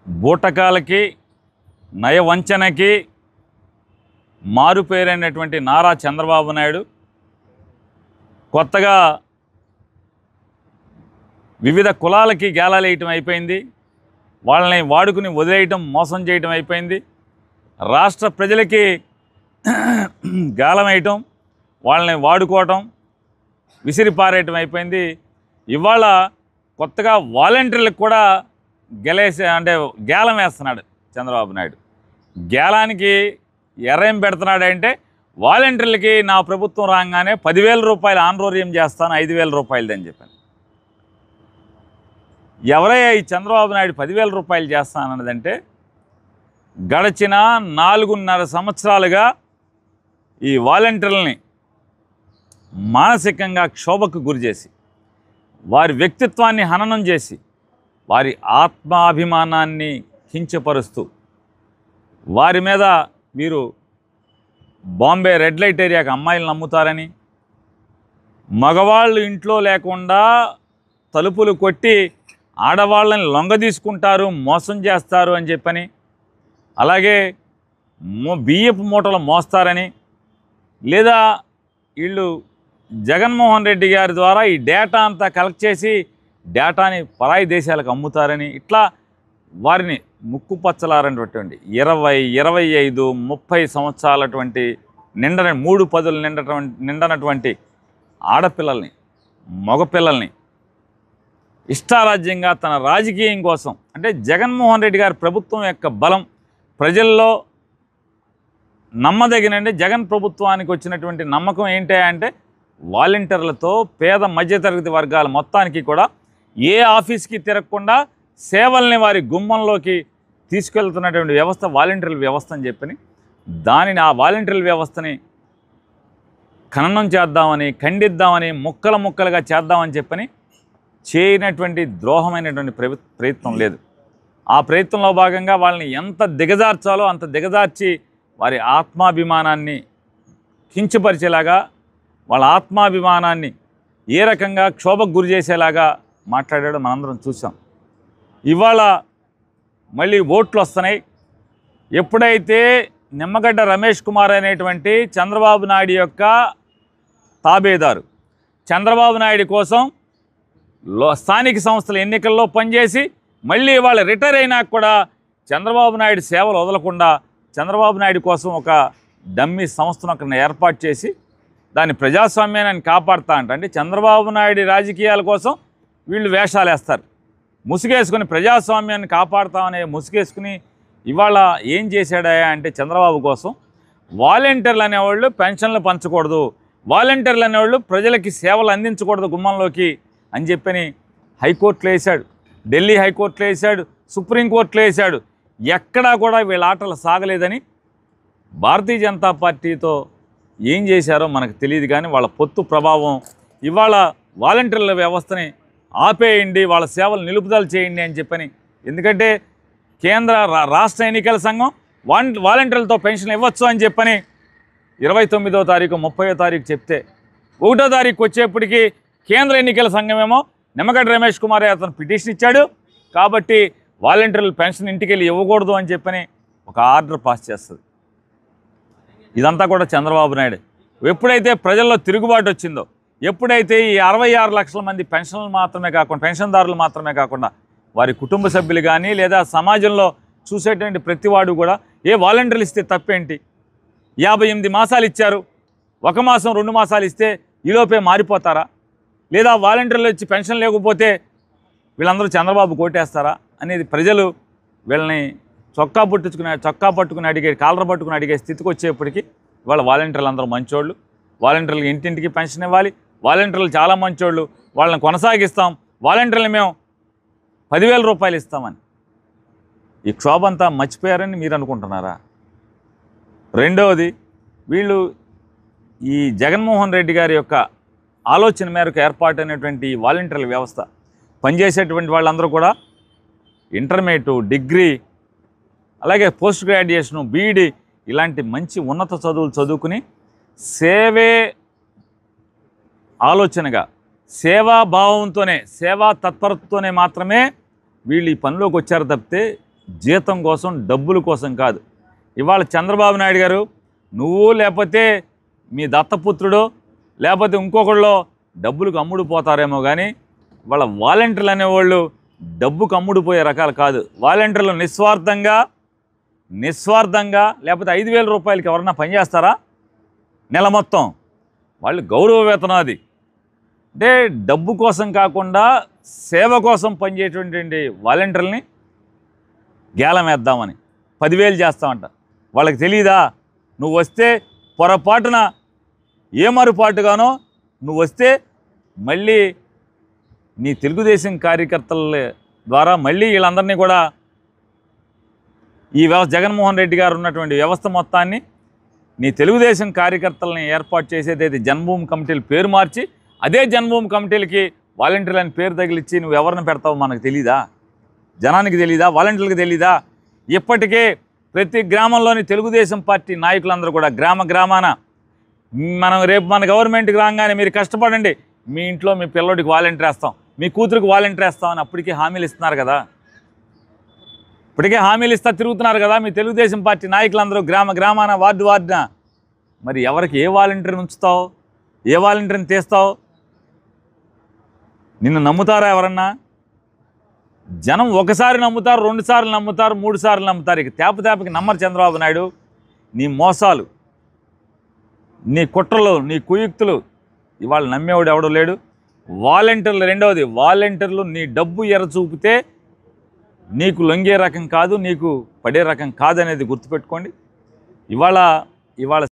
బూటకాలకి నయవంచనకి మారుపేరైనటువంటి నారా చంద్రబాబు నాయుడు కొత్తగా వివిధ కులాలకి గేలాలేయటం అయిపోయింది. వాళ్ళని వాడుకుని వదిలేయటం, మోసం చేయటం అయిపోయింది. రాష్ట్ర ప్రజలకి గాలం వేయటం, వాళ్ళని వాడుకోవటం, విసిరిపారేయటం అయిపోయింది. ఇవాళ కొత్తగా వాలంటీర్లకు కూడా గేలం వేస్తున్నాడు చంద్రబాబు నాయుడు. గేలానికి ఎర్రేం పెడుతున్నాడంటే వాలంటీర్లకి నా ప్రభుత్వం రాగానే 10,000 రూపాయలు ఆన్రోర్యం చేస్తాను, 5,000 రూపాయలదని చెప్పాను. ఎవరయ్యా ఈ చంద్రబాబు నాయుడు 10,000 రూపాయలు చేస్తానన్నదంటే, గడిచిన 4.5 సంవత్సరాలుగా ఈ వాలంటీర్లని మానసికంగా క్షోభకు గురిచేసి, వారి వ్యక్తిత్వాన్ని హననం చేసి, వారి ఆత్మాభిమానాన్ని కించపరుస్తూ, వారి మీద మీరు బాంబే రెడ్ లైట్ ఏరియాకి అమ్మాయిలను నమ్ముతారని, మగవాళ్ళు ఇంట్లో లేకుండా తలుపులు కొట్టి ఆడవాళ్ళని లొంగ తీసుకుంటారు, మోసం చేస్తారు అని చెప్పని, అలాగే బియ్యపు మూటలు మోస్తారని, లేదా వీళ్ళు జగన్మోహన్ రెడ్డి గారి ద్వారా ఈ డేటా అంతా కలెక్ట్ చేసి డేటాని పరాయి దేశాలకు అమ్ముతారని, ఇట్లా వారిని ముక్కు పచ్చలారనటువంటి 20, 25, 30 సంవత్సరాలటువంటి 3 పదులు నిండనటువంటి ఆడపిల్లల్ని, మగపిల్లల్ని ఇష్టారాజ్యంగా తన రాజకీయం కోసం, అంటే జగన్మోహన్ రెడ్డి గారి ప్రభుత్వం యొక్క బలం ప్రజల్లో నమ్మదగినండి. జగన్ ప్రభుత్వానికి వచ్చినటువంటి నమ్మకం ఏంటి అంటే, వాలంటీర్లతో పేద మధ్యతరగతి వర్గాల మొత్తానికి కూడా ఏ ఆఫీస్కి తిరగకుండా సేవల్ని వారి గుమ్మంలోకి తీసుకెళ్తున్నటువంటి వ్యవస్థ వాలంటీర్ల వ్యవస్థ అని చెప్పని, దానిని ఆ వాలంటీర్ల వ్యవస్థని ఖననం చేద్దామని, ఖండిద్దామని, ముక్కలు ముక్కలుగా చేద్దామని చెప్పని చేయనటువంటి ద్రోహమైనటువంటి ప్రయత్నం లేదు. ఆ ప్రయత్నంలో భాగంగా వాళ్ళని ఎంత దిగజార్చాలో అంత దిగజార్చి వారి ఆత్మాభిమానాన్ని కించపరిచేలాగా, వాళ్ళ ఆత్మాభిమానాన్ని ఏ రకంగా క్షోభకు గురి చేసేలాగా మాట్లాడాడో మనందరం చూసాం. ఇవాళ మళ్ళీ ఓట్లు వస్తున్నాయి. ఎప్పుడైతే నిమ్మగడ్డ రమేష్ కుమార్ అనేటువంటి చంద్రబాబు నాయుడు యొక్క తాబేదారు, చంద్రబాబు నాయుడు కోసం స్థానిక సంస్థల ఎన్నికల్లో పనిచేసి మళ్ళీ వాళ్ళు రిటైర్ అయినాక కూడా చంద్రబాబు నాయుడు సేవలు వదలకుండా చంద్రబాబు నాయుడు కోసం ఒక డమ్మీ సంస్థను అక్కడ ఏర్పాటు చేసి దాని ప్రజాస్వామ్యాన్ని కాపాడుతా అంటే, చంద్రబాబు నాయుడు రాజకీయాల కోసం వీళ్ళు వేషాలు వేస్తారు, ముసుగేసుకుని ప్రజాస్వామ్యాన్ని కాపాడుతామనే ముసుగేసుకుని ఇవాళ ఏం చేశాడా అంటే, చంద్రబాబు కోసం వాలంటీర్లు అనేవాళ్ళు పెన్షన్లు పంచకూడదు, వాలంటీర్లు అనేవాళ్ళు ప్రజలకి సేవలు అందించకూడదు గుమ్మంలోకి అని చెప్పని హైకోర్టులో వేశాడు, ఢిల్లీ హైకోర్టులో వేశాడు, సుప్రీంకోర్టులో వేశాడు. ఎక్కడా కూడా వీళ్ళ ఆటలు సాగలేదని భారతీయ జనతా పార్టీతో ఏం చేశారో మనకు తెలియదు. కానీ వాళ్ళ పొత్తు ప్రభావం ఇవాళ వాలంటీర్ల వ్యవస్థని ఆపేయండి, వాళ్ళ సేవలు నిలుపుదల చేయండి అని చెప్పని. ఎందుకంటే కేంద్ర రాష్ట్ర ఎన్నికల సంఘం వాలంటీర్లతో పెన్షన్ ఇవ్వచ్చు అని చెప్పని 29వ తారీఖు 30వ తారీఖు చెప్తే, 1వ తారీఖు వచ్చేప్పటికి కేంద్ర ఎన్నికల సంఘమేమో నిమ్మగడ్డ రమేష్ కుమార్ అతను పిటిషన్ ఇచ్చాడు కాబట్టి వాలంటీర్లు పెన్షన్ ఇంటికి వెళ్ళి ఇవ్వకూడదు అని చెప్పని ఒక ఆర్డర్ పాస్ చేస్తుంది. ఇదంతా కూడా చంద్రబాబు నాయుడు. ఎప్పుడైతే ప్రజల్లో తిరుగుబాటు వచ్చిందో, ఎప్పుడైతే ఈ 66 లక్షల మంది పెన్షన్దారులు మాత్రమే కాకుండా వారి కుటుంబ సభ్యులు కానీ లేదా సమాజంలో చూసేటువంటి ప్రతివాడు కూడా వాలంటీర్లు ఇస్తే తప్పేంటి, 58 మాసాలు ఇచ్చారు, 1 మాసం 2 మాసాలు ఇస్తే ఈలోపే మారిపోతారా, లేదా వాలంటీర్లు వచ్చి పెన్షన్ లేకపోతే వీళ్ళందరూ చంద్రబాబు కోటేస్తారా అనేది ప్రజలు వీళ్ళని చొక్కా పట్టుకుని అడిగే, కాలర్ పట్టుకుని అడిగే స్థితికి వచ్చేప్పటికీ ఇవాళ వాలంటీర్లు అందరూ మంచోళ్ళు, వాలంటీర్లు ఇంటింటికి పెన్షన్ ఇవ్వాలి, వాలంటీర్లు చాలా మంచోళ్ళు, వాళ్ళని కొనసాగిస్తాం, వాలంటీర్లు మేము 10,000 రూపాయలు ఇస్తామని ఈ క్షోభంతా మర్చిపోయారని మీరు అనుకుంటున్నారా? రెండవది, వీళ్ళు ఈ జగన్మోహన్ రెడ్డి గారి యొక్క ఆలోచన మేరకు ఏర్పాటైనటువంటి వాలంటీర్ల వ్యవస్థ పనిచేసేటువంటి వాళ్ళందరూ కూడా ఇంటర్మీడియట్, డిగ్రీ, అలాగే పోస్ట్ గ్రాడ్యుయేషను, బీఈడి ఇలాంటి మంచి ఉన్నత చదువులు చదువుకుని సేవే ఆలోచనగా, సేవాభావంతోనే, సేవా తత్పరతతోనే మాత్రమే వీళ్ళు ఈ పనిలోకి వచ్చారు తప్పితే జీతం కోసం, డబ్బుల కోసం కాదు. ఇవాళ చంద్రబాబు నాయుడు గారు నువ్వు లేకపోతే మీ దత్తపుత్రుడు లేకపోతే ఇంకొకళ్ళు డబ్బులకు అమ్ముడు పోతారేమో కానీ వాళ్ళ వాలంటీర్లు అనేవాళ్ళు డబ్బుకు అమ్ముడుపోయే రకాలు కాదు. వాలంటీర్లు నిస్వార్థంగా లేకపోతే 5,000 రూపాయలకి ఎవరన్నా పనిచేస్తారా నెల మొత్తం? వాళ్ళు గౌరవ వేతనం. అది అంటే డబ్బు కోసం కాకుండా సేవ కోసం పనిచేసేటువంటి వాలంటీర్లని గేలం వేద్దామని 10,000 చేస్తామంట. వాళ్ళకి తెలియదా నువ్వు వస్తే పొరపాటున ఏమరుపాటుగానో నువ్వు వస్తే మళ్ళీ నీ తెలుగుదేశం కార్యకర్తల ద్వారా మళ్ళీ వీళ్ళందరినీ కూడా ఈ జగన్మోహన్ రెడ్డి గారు ఉన్నటువంటి వ్యవస్థ మొత్తాన్ని నీ తెలుగుదేశం కార్యకర్తలని ఏర్పాటు చేసేదైతే జన్మభూమి కమిటీలు పేరు మార్చి అదే జన్మభూమి కమిటీలకి వాలంటీర్లు అని పేరు తగిలిచ్చి నువ్వు ఎవరిని పెడతావు మనకు తెలీదా? జనానికి తెలీదా? వాలంటీర్లకు తెలీదా? ఇప్పటికే ప్రతి గ్రామంలోని తెలుగుదేశం పార్టీ నాయకులందరూ కూడా గ్రామాన మనం రేపు మన గవర్నమెంట్కి రాగానే మీరు కష్టపడండి, మీ ఇంట్లో మీ పిల్లోడికి వాలంటీర్ వేస్తాం, మీ కూతురికి వాలంటీర్ వేస్తామని అప్పటికే హామీలు ఇస్తున్నారు కదా. ఇప్పటికే హామీలు ఇస్తా తిరుగుతున్నారు కదా మీ తెలుగుదేశం పార్టీ నాయకులందరూ గ్రామాన వార్డున. మరి ఎవరికి ఏ వాలంటీర్ని ఉంచుతావు? ఏ వాలంటీర్ని తీస్తావు? నిన్ను నమ్ముతారా ఎవరన్నా? జనం ఒకసారి నమ్ముతారు, 2 సార్లు నమ్ముతారు, 3 సార్లు నమ్ముతారు. ఇక తేపకి నమ్మరు చంద్రబాబు నాయుడు. నీ మోసాలు, నీ కుట్రలు, నీ కుయుక్తులు ఇవాళ నమ్మేవాడు ఎవడో లేడు. వాలంటీర్లు రెండవది, వాలంటీర్లు నీ డబ్బు ఎర చూపితే నీకు లొంగే రకం కాదు, నీకు పడే రకం కాదనేది గుర్తుపెట్టుకోండి. ఇవాళ